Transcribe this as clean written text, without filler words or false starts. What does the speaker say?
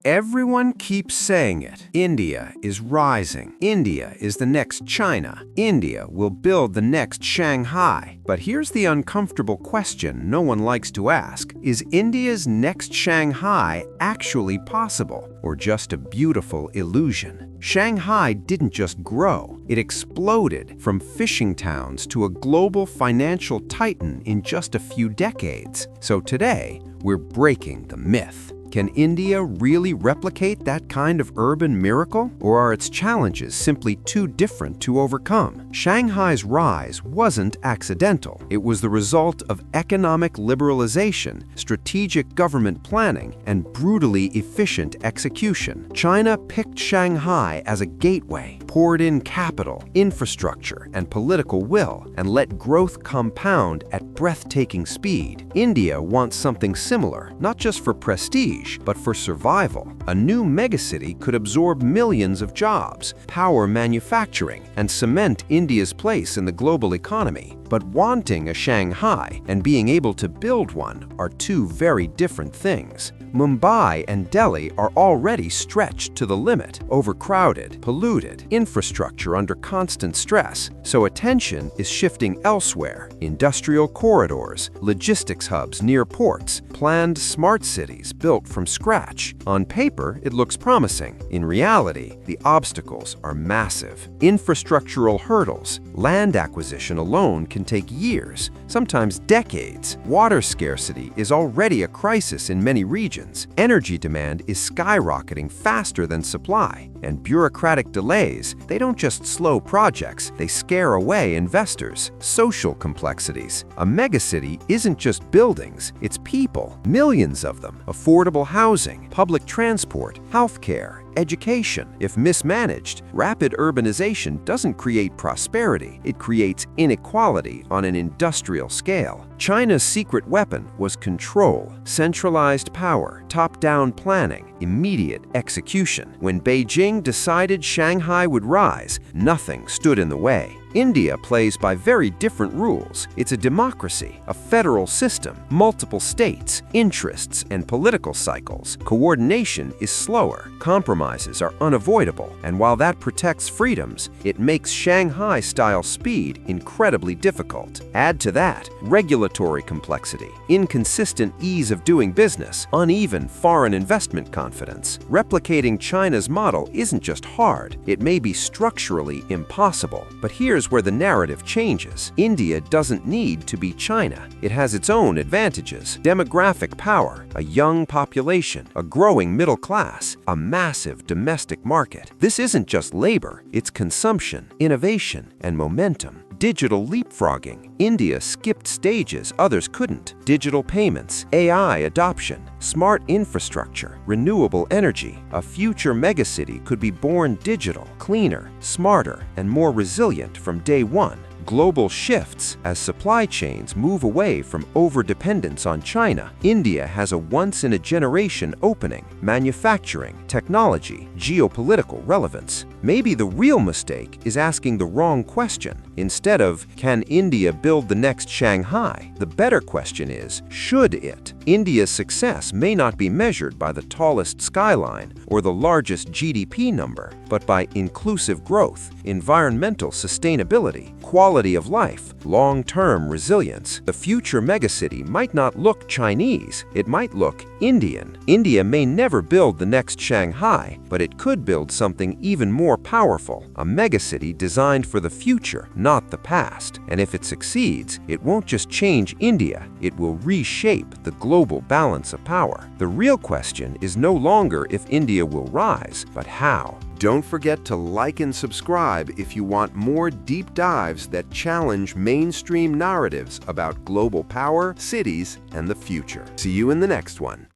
Everyone keeps saying it. India is rising. India is the next China. India will build the next Shanghai. But here's the uncomfortable question no one likes to ask. Is India's next Shanghai actually possible, or just a beautiful illusion? Shanghai didn't just grow, it exploded from fishing towns to a global financial titan in just a few decades. So today, we're breaking the myth. Can India really replicate that kind of urban miracle? Or are its challenges simply too different to overcome? Shanghai's rise wasn't accidental. It was the result of economic liberalization, strategic government planning, and brutally efficient execution. China picked Shanghai as a gateway, poured in capital, infrastructure, and political will, and let growth compound at breathtaking speed. India wants something similar, not just for prestige, but for survival. A new megacity could absorb millions of jobs, power manufacturing, and cement India's place in the global economy. But wanting a Shanghai and being able to build one are two very different things. Mumbai and Delhi are already stretched to the limit, overcrowded, polluted, infrastructure under constant stress, so attention is shifting elsewhere. Industrial corridors, logistics hubs near ports, planned smart cities built from scratch. On paper, it looks promising. In reality, the obstacles are massive. Infrastructural hurdles, land acquisition alone can take years, sometimes decades. Water scarcity is already a crisis in many regions. Energy demand is skyrocketing faster than supply, and bureaucratic delays, they don't just slow projects, they scare away investors. Social complexities. A megacity isn't just buildings, it's people, millions of them. Affordable housing, public transport, healthcare, education. If mismanaged, rapid urbanization doesn't create prosperity, it creates inequality on an industrial scale. China's secret weapon was control, centralized power, top-down planning, immediate execution. When Beijing decided Shanghai would rise, nothing stood in the way. India plays by very different rules. It's a democracy, a federal system, multiple states, interests, and political cycles. Coordination is slower, compromises are unavoidable, and while that protects freedoms, it makes Shanghai-style speed incredibly difficult. Add to that regulatory complexity, inconsistent ease of doing business, uneven foreign investment confidence. Replicating China's model isn't just hard, it may be structurally impossible. But here's where the narrative changes. India doesn't need to be China. It has its own advantages. Demographic power, a young population, a growing middle class, a massive domestic market. This isn't just labor, it's consumption, innovation, and momentum. Digital leapfrogging. India skipped stages others couldn't. Digital payments, AI adoption, smart infrastructure, renewable energy. A future megacity could be born digital, cleaner, smarter, and more resilient from day one. Global shifts. As supply chains move away from overdependence on China, India has a once-in-a-generation opening: manufacturing, technology, geopolitical relevance. Maybe the real mistake is asking the wrong question. Instead of, can India build the next Shanghai? The better question is, should it? India's success may not be measured by the tallest skyline or the largest GDP number, but by inclusive growth, environmental sustainability, quality of life, long-term resilience. The future megacity might not look Chinese, it might look Indian. India may never build the next Shanghai, but it could build something even more powerful, a megacity designed for the future, not the past. And if it succeeds, it won't just change India, it will reshape the global balance of power. The real question is no longer if India will rise, but how. Don't forget to like and subscribe if you want more deep dives that challenge mainstream narratives about global power, cities, and the future. See you in the next one.